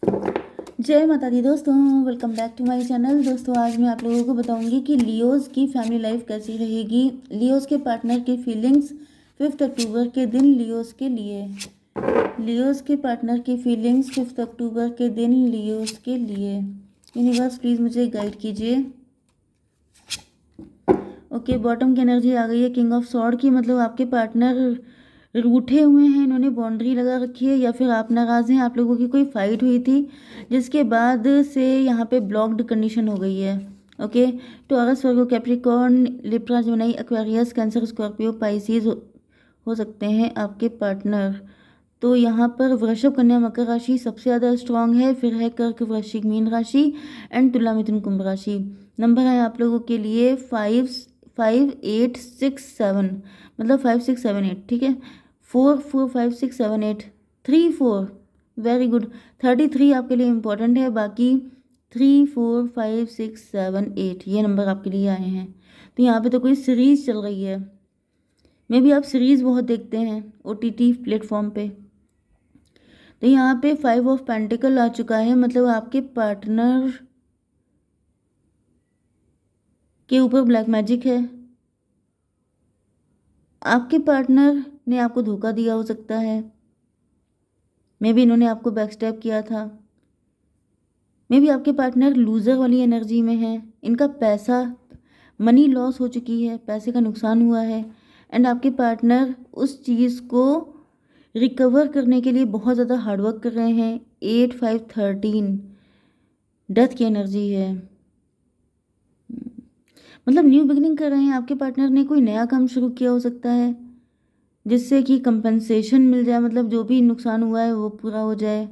जय माता दी दोस्तों, welcome back to my channel. दोस्तों आज मैं आप लोगों को बताऊंगी कि लियोज़ की फैमिली लाइफ कैसी रहेगी। लियोज़ के पार्टनर की फीलिंग्स 5 अक्टूबर के दिन लियोज़ के लिए। लियोज़ के पार्टनर की फीलिंग्स 5 अक्टूबर के दिन लियोज़ के लिए। यूनिवर्स प्लीज़ मुझे गाइड कीजिए। ओके, बॉटम की एनर्जी आ गई है किंग ऑफ सॉर्ड की, मतलब आपके पार्टनर रूठे हुए हैं, इन्होंने बाउंड्री लगा रखी है, या फिर आप नाराज़ हैं, आप लोगों की कोई फाइट हुई थी जिसके बाद से यहाँ पे ब्लॉक्ड कंडीशन हो गई है। Okay, Taurus, Virgo, Capricorn, Libra, Gemini, Aquarius, Cancer, Scorpio, Pisces हो सकते हैं आपके पार्टनर। तो यहाँ पर वृषभ, कन्या, मकर राशि सबसे ज़्यादा स्ट्रांग है, फिर है कर्क, वृश्चिक, मीन राशि एंड तुला, मिथुन, कुंभ राशि। नंबर है आप लोगों के लिए 5, 8, 6, 7, मतलब 5, 6, 7, 8, ठीक है। 4, 4, 5, 6, 7, 8, 3, 4, वेरी गुड। 33 आपके लिए इम्पोर्टेंट है, बाकी 3, 4, 5, 6, 7, 8 ये नंबर आपके लिए आए हैं। तो यहाँ पे तो कोई सीरीज चल रही है, मे भी आप सीरीज बहुत देखते हैं OTT प्लेटफॉर्म पे। तो यहाँ पे 5 ऑफ पेंटिकल आ चुका है, मतलब आपके पार्टनर के ऊपर ब्लैक मैजिक है। आपके पार्टनर ने आपको धोखा दिया हो सकता है, मे बी इन्होंने आपको बैकस्टैप किया था। मे बी आपके पार्टनर लूज़र वाली एनर्जी में है, इनका पैसा मनी लॉस हो चुकी है, पैसे का नुकसान हुआ है एंड आपके पार्टनर उस चीज़ को रिकवर करने के लिए बहुत ज़्यादा हार्डवर्क कर रहे हैं। 8, 5, 13 डेथ की एनर्जी है, मतलब न्यू बिगनिंग कर रहे हैं। आपके पार्टनर ने कोई नया काम शुरू किया हो सकता है जिससे कि कंपनसेशन मिल जाए, मतलब जो भी नुकसान हुआ है वो पूरा हो जाए।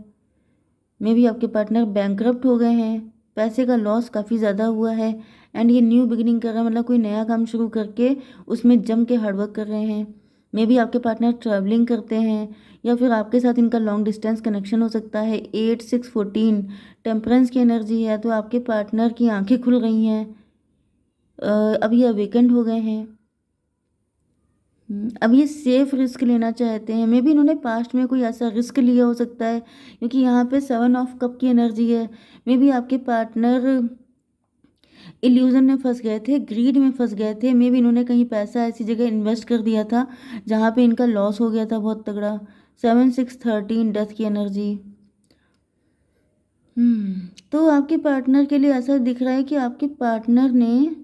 मे भी आपके पार्टनर बैंकरप्ट हो गए हैं, पैसे का लॉस काफ़ी ज़्यादा हुआ है एंड ये न्यू बिगिनिंग कर रहा है, मतलब कोई नया काम शुरू करके उसमें जम के हार्डवर्क कर रहे हैं। मे भी आपके पार्टनर ट्रैवलिंग करते हैं या फिर आपके साथ इनका लॉन्ग डिस्टेंस कनेक्शन हो सकता है। 8, 6, 14 टेम्परेंस की एनर्जी है, तो आपके पार्टनर की आंखें खुल गई हैं, अब ये अवेकेंड हो गए हैं। अब ये सेफ रिस्क लेना चाहते हैं, मे बी इन्होंने पास्ट में कोई ऐसा रिस्क लिया हो सकता है, क्योंकि यहाँ पे 7 ऑफ कप की एनर्जी है। मे बी आपके पार्टनर इल्यूजन में फंस गए थे, ग्रीड में फंस गए थे, मे बी इन्होंने कहीं पैसा ऐसी जगह इन्वेस्ट कर दिया था जहाँ पे इनका लॉस हो गया था बहुत तगड़ा। 7, 6, 13 डेथ की एनर्जी। तो आपके पार्टनर के लिए ऐसा दिख रहा है कि आपके पार्टनर ने,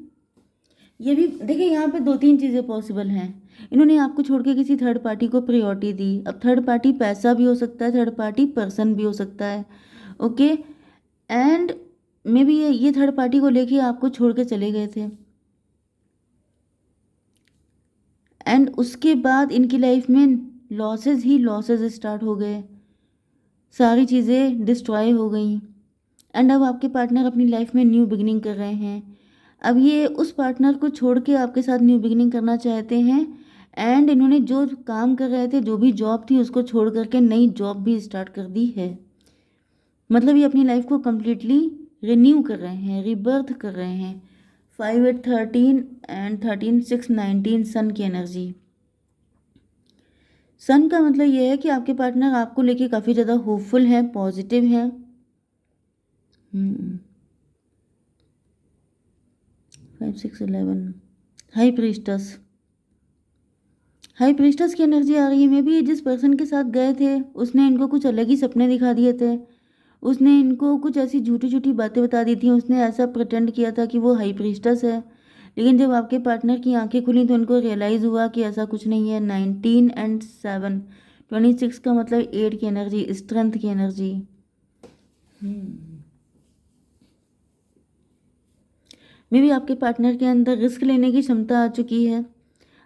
ये भी देखिए यहाँ पे 2-3 चीज़ें पॉसिबल हैं। इन्होंने आपको छोड़ के किसी थर्ड पार्टी को प्रायोरिटी दी। अब थर्ड पार्टी पैसा भी हो सकता है, थर्ड पार्टी पर्सन भी हो सकता है। ओके, एंड मे बी ये थर्ड पार्टी को लेके आपको छोड़ के चले गए थे एंड उसके बाद इनकी लाइफ में लॉसेस ही लॉसेस स्टार्ट हो गए, सारी चीज़ें डिस्ट्रॉय हो गई एंड अब आपके पार्टनर अपनी लाइफ में न्यू बिगिनिंग कर रहे हैं। अब ये उस पार्टनर को छोड़ के आपके साथ न्यू बिगिनिंग करना चाहते हैं एंड इन्होंने जो काम कर रहे थे, जो भी जॉब थी, उसको छोड़ करके नई जॉब भी स्टार्ट कर दी है। मतलब ये अपनी लाइफ को कम्प्लीटली रिन्यू कर रहे हैं, रिबर्थ कर रहे हैं। 5, 8, 13 एंड 13, 6, 19 सन की एनर्जी। सन का मतलब ये है कि आपके पार्टनर आपको लेके काफ़ी ज़्यादा होपफुल है, पॉजिटिव है। 5, 6, 11 हाई प्रीस्टस। हाई प्रीस्टस की एनर्जी आ रही है। मे बी जिस पर्सन के साथ गए थे उसने इनको कुछ अलग ही सपने दिखा दिए थे, उसने इनको कुछ ऐसी झूठी झूठी बातें बता दी थी, उसने ऐसा प्रटेंड किया था कि वो हाई प्रीस्टस है। लेकिन जब आपके पार्टनर की आंखें खुली तो उनको रियलाइज़ हुआ कि ऐसा कुछ नहीं है। 19 एंड 7, 26 का मतलब 8 की एनर्जी, स्ट्रेंथ की एनर्जी। मे बी आपके पार्टनर के अंदर रिस्क लेने की क्षमता आ चुकी है।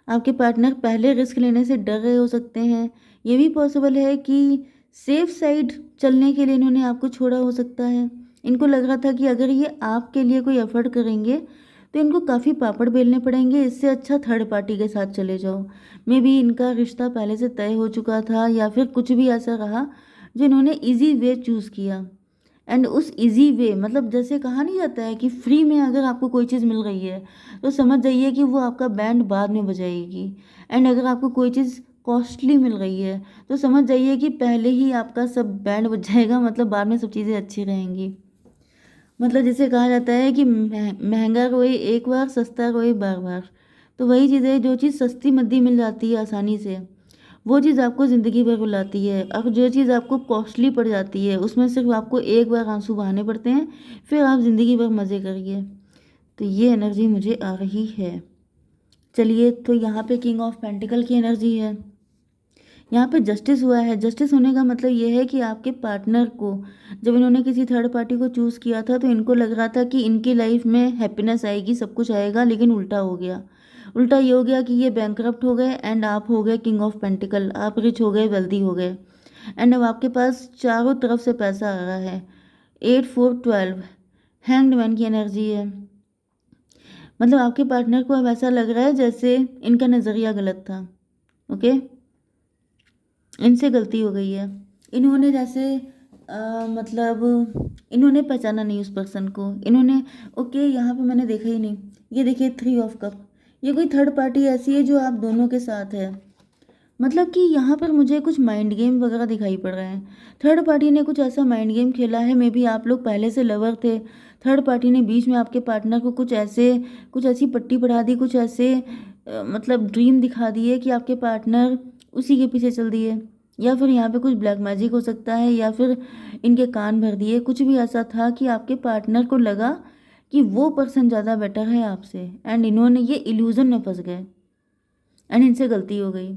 आपके पार्टनर पहले रिस्क लेने से डर रहे हो सकते हैं। ये भी पॉसिबल है कि सेफ साइड चलने के लिए इन्होंने आपको छोड़ा हो सकता है। इनको लग रहा था कि अगर ये आपके लिए कोई एफर्ट करेंगे तो इनको काफ़ी पापड़ बेलने पड़ेंगे, इससे अच्छा थर्ड पार्टी के साथ चले जाओ। मे बी इनका रिश्ता पहले से तय हो चुका था या फिर कुछ भी ऐसा रहा जो इन्होंने ईजी वे चूज़ किया एंड उस इजी वे, मतलब जैसे कहा नहीं जाता है कि फ्री में अगर आपको कोई चीज़ मिल रही है तो समझ जाइए कि वो आपका बैंड बाद में बजाएगी एंड अगर आपको कोई चीज़ कॉस्टली मिल रही है, तो समझ जाइए कि पहले ही आपका सब बैंड बज जाएगा, मतलब बाद में सब चीज़ें अच्छी रहेंगी। मतलब जैसे कहा जाता है कि महंगा रोए एक बार, सस्ता रोए बार बार। तो वही चीज़ है, जो चीज़ सस्ती मद्दी मिल जाती है आसानी से, वो चीज़ आपको ज़िंदगी भर रुलाती है। और जो चीज़ आपको कॉस्टली पड़ जाती है, उसमें सिर्फ आपको एक बार आंसू बहाने पड़ते हैं, फिर आप ज़िंदगी भर मज़े करिए। तो ये एनर्जी मुझे आ रही है। चलिए, तो यहाँ पे किंग ऑफ पेंटिकल की एनर्जी है। यहाँ पे जस्टिस हुआ है। जस्टिस होने का मतलब ये है कि आपके पार्टनर को, जब इन्होंने किसी थर्ड पार्टी को चूज़ किया था, तो इनको लग रहा था कि इनकी लाइफ में हैप्पीनेस आएगी, सब कुछ आएगा, लेकिन उल्टा हो गया। उल्टा ये हो गया कि ये बैंकरप्ट हो गए एंड आप हो गए किंग ऑफ पेंटिकल। आप रिच हो गए, वेल्दी हो गए, एंड अब आपके पास चारों तरफ से पैसा आ रहा है। 8 4 12 हैंग्ड मैन की एनर्जी है। मतलब आपके पार्टनर को अब ऐसा लग रहा है जैसे इनका नज़रिया गलत था। ओके, इनसे गलती हो गई है। इन्होंने जैसे मतलब इन्होंने पहचाना नहीं उस पर्सन को। इन्होंने, ओके, यहाँ पे मैंने देखा ही नहीं। ये देखिए 3 ऑफ कप, ये कोई थर्ड पार्टी ऐसी है जो आप दोनों के साथ है। मतलब कि यहाँ पर मुझे कुछ माइंड गेम वगैरह दिखाई पड़ रहे हैं। थर्ड पार्टी ने कुछ ऐसा माइंड गेम खेला है। मे बी आप लोग पहले से लवर थे, थर्ड पार्टी ने बीच में आपके पार्टनर को कुछ ऐसी पट्टी पढ़ा दी, कुछ ऐसे मतलब ड्रीम दिखा दिए कि आपके पार्टनर उसी के पीछे चल दिए। या फिर यहाँ पे कुछ ब्लैक मैजिक हो सकता है, या फिर इनके कान भर दिए। कुछ भी ऐसा था कि आपके पार्टनर को लगा कि वो पर्सन ज़्यादा बेटर है आपसे, एंड इन्होंने ये इल्यूज़न में फंस गए, एंड इनसे गलती हो गई।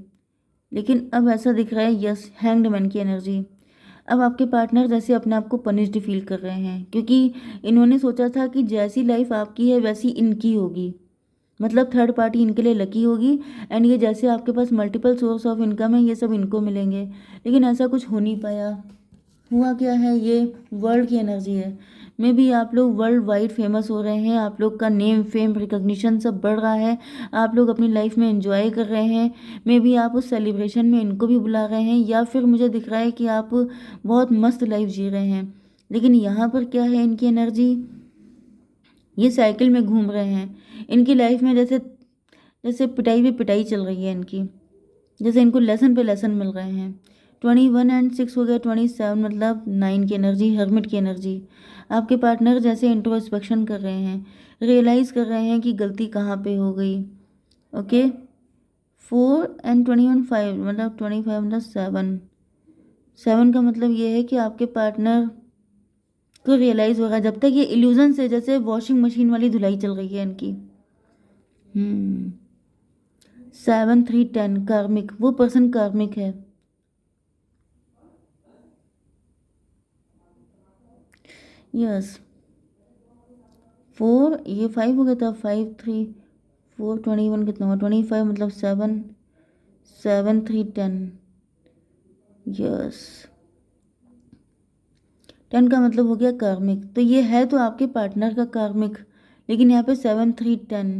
लेकिन अब ऐसा दिख रहा है, यस, हैंग्ड मैन की एनर्जी। अब आपके पार्टनर जैसे अपने आप को पनिश्ड फील कर रहे हैं, क्योंकि इन्होंने सोचा था कि जैसी लाइफ आपकी है वैसी इनकी होगी। मतलब थर्ड पार्टी इनके लिए लकी होगी, एंड ये जैसे आपके पास मल्टीपल सोर्स ऑफ इनकम है, ये सब इनको मिलेंगे। लेकिन ऐसा कुछ हो नहीं पाया। हुआ क्या है, ये वर्ल्ड की एनर्जी है। मे बी आप लोग वर्ल्ड वाइड फेमस हो रहे हैं, आप लोग का नेम फेम रिकॉग्निशन सब बढ़ रहा है, आप लोग अपनी लाइफ में एंजॉय कर रहे हैं। मे बी आप उस सेलिब्रेशन में इनको भी बुला रहे हैं, या फिर मुझे दिख रहा है कि आप बहुत मस्त लाइफ जी रहे हैं। लेकिन यहाँ पर क्या है, इनकी एनर्जी, ये साइकिल में घूम रहे हैं। इनकी लाइफ में जैसे जैसे पिटाई पे पिटाई चल रही है इनकी, जैसे इनको लेसन पे लेसन मिल रहे हैं। 21 एंड 6 हो गया, 27, मतलब 9 की एनर्जी, हर्मिट की एनर्जी। आपके पार्टनर जैसे इंट्रोस्पेक्शन कर रहे हैं, रियलाइज़ कर रहे हैं कि गलती कहाँ पे हो गई। ओके, 4 एंड 21 5, मतलब 25 मतलब 7। 7 का मतलब ये है कि आपके पार्टनर को रियलाइज़ होगा, जब तक ये इल्यूजन से, जैसे वॉशिंग मशीन वाली धुलाई चल रही है इनकी। 7 3 10 कार्मिक, वो पर्सन कार्मिक है। यस, 4, ये 5 हो गया था, 5 3 4 21 कितना हुआ, 25 मतलब 7 7 3 10। यस, 10 का मतलब हो गया कार्मिक। तो ये है तो आपके पार्टनर का कार्मिक, लेकिन यहाँ पे 7 3 10,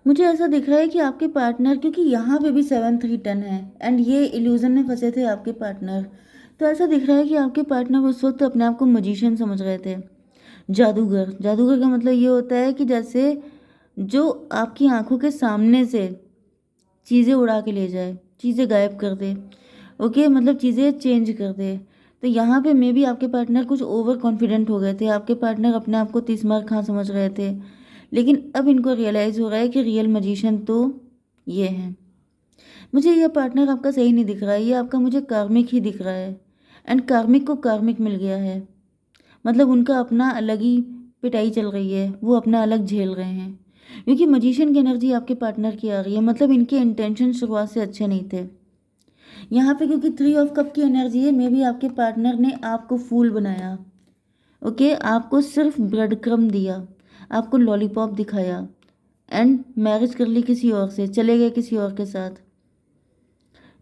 मुझे ऐसा दिख रहा है कि आपके पार्टनर, क्योंकि यहाँ पे भी 7 3 10 है, एंड ये इल्यूजन में फंसे थे आपके पार्टनर। तो ऐसा दिख रहा है कि आपके पार्टनर उस वक्त अपने आप को मजिशियन समझ रहे थे, जादूगर। जादूगर का मतलब ये होता है कि जैसे जो आपकी आंखों के सामने से चीज़ें उड़ा के ले जाए, चीज़ें गायब कर दे। ओके, मतलब चीज़ें चेंज कर दे। तो यहाँ पे मे बी आपके पार्टनर कुछ ओवर कॉन्फिडेंट हो गए थे, आपके पार्टनर अपने आप को 30 मार खां समझ रहे थे। लेकिन अब इनको रियलाइज़ हो रहा है कि रियल मजिशियन तो ये हैं। मुझे यह पार्टनर आपका सही नहीं दिख रहा है, ये आपका मुझे कार्मिक ही दिख रहा है, एंड कार्मिक को कार्मिक मिल गया है। मतलब उनका अपना अलग ही पिटाई चल रही है, वो अपना अलग झेल रहे हैं, क्योंकि मजिशियन की एनर्जी आपके पार्टनर की आ रही है। मतलब इनके इंटेंशन शुरुआत से अच्छे नहीं थे यहाँ पे, क्योंकि 3 ऑफ कप की एनर्जी है। मे बी आपके पार्टनर ने आपको फूल बनाया। ओके, आपको सिर्फ ब्रेड क्रम्ब दिया, आपको लॉलीपॉप दिखाया, एंड मैरिज कर ली किसी और से, चले गए किसी और के साथ।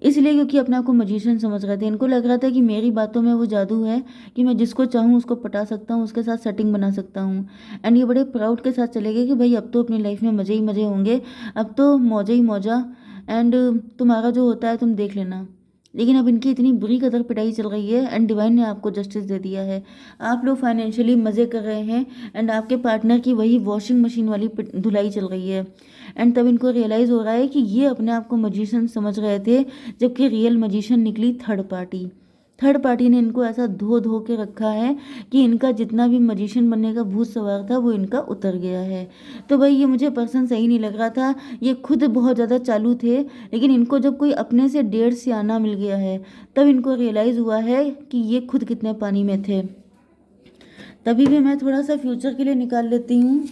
इसलिए क्योंकि अपने आप को मजिशियन समझ रहे थे। इनको लग रहा था कि मेरी बातों में वो जादू है कि मैं जिसको चाहूँ उसको पटा सकता हूँ, उसके साथ सेटिंग बना सकता हूँ। एंड ये बड़े प्राउड के साथ चले गए कि भाई अब तो अपनी लाइफ में मज़े ही मज़े होंगे, अब तो मौजे ही मौजा, एंड तुम्हारा जो होता है तुम देख लेना। लेकिन अब इनकी इतनी बुरी कदर पिटाई चल रही है, एंड डिवाइन ने आपको जस्टिस दे दिया है। आप लोग फाइनेंशियली मज़े कर रहे हैं, एंड आपके पार्टनर की वही वॉशिंग मशीन वाली धुलाई चल रही है। एंड तब इनको रियलाइज़ हो रहा है कि ये अपने आप को मजिशियन समझ रहे थे, जबकि रियल मजिशियन निकली थर्ड पार्टी। थर्ड पार्टी ने इनको ऐसा धो धो के रखा है कि इनका जितना भी मजिशियन बनने का भूत सवार था वो इनका उतर गया है। तो भाई ये मुझे पर्सन सही नहीं लग रहा था, ये खुद बहुत ज़्यादा चालू थे, लेकिन इनको जब कोई अपने से डेढ़ सियाना मिल गया है तब इनको रियलाइज़ हुआ है कि ये खुद कितने पानी में थे। तभी भी मैं थोड़ा सा फ्यूचर के लिए निकाल लेती हूँ।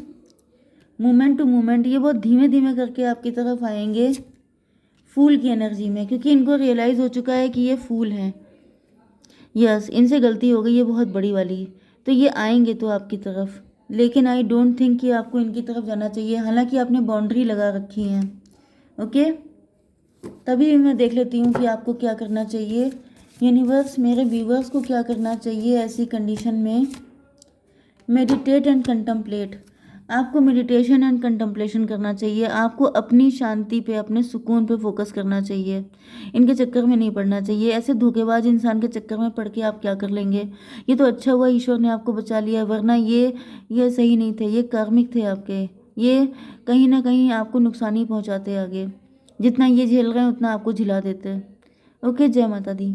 मोमेंट टू मोमेंट ये बहुत धीमे धीमे करके आपकी तरफ आएंगे फूल की एनर्जी में, क्योंकि इनको रियलाइज़ हो चुका है कि ये फूल हैं। यस, इनसे गलती हो गई है बहुत बड़ी वाली, तो ये आएंगे तो आपकी तरफ, लेकिन आई डोंट थिंक कि आपको इनकी तरफ जाना चाहिए, हालांकि आपने बाउंड्री लगा रखी है। ओके, तभी मैं देख लेती हूँ कि आपको क्या करना चाहिए। यूनिवर्स मेरे व्यूवर्स को क्या करना चाहिए ऐसी कंडीशन में। Meditate and contemplate. आपको मेडिटेशन एंड कंटम्पलेशन करना चाहिए। आपको अपनी शांति पे, अपने सुकून पे फोकस करना चाहिए। इनके चक्कर में नहीं पड़ना चाहिए। ऐसे धोखेबाज इंसान के चक्कर में पड़ के आप क्या कर लेंगे। ये तो अच्छा हुआ ईश्वर ने आपको बचा लिया, वरना ये सही नहीं थे, ये कार्मिक थे आपके। ये कहीं ना कहीं आपको नुकसान ही पहुंचाते आगे। जितना ये झेल रहे हैं उतना आपको झिला देते। ओके, जय माता दी।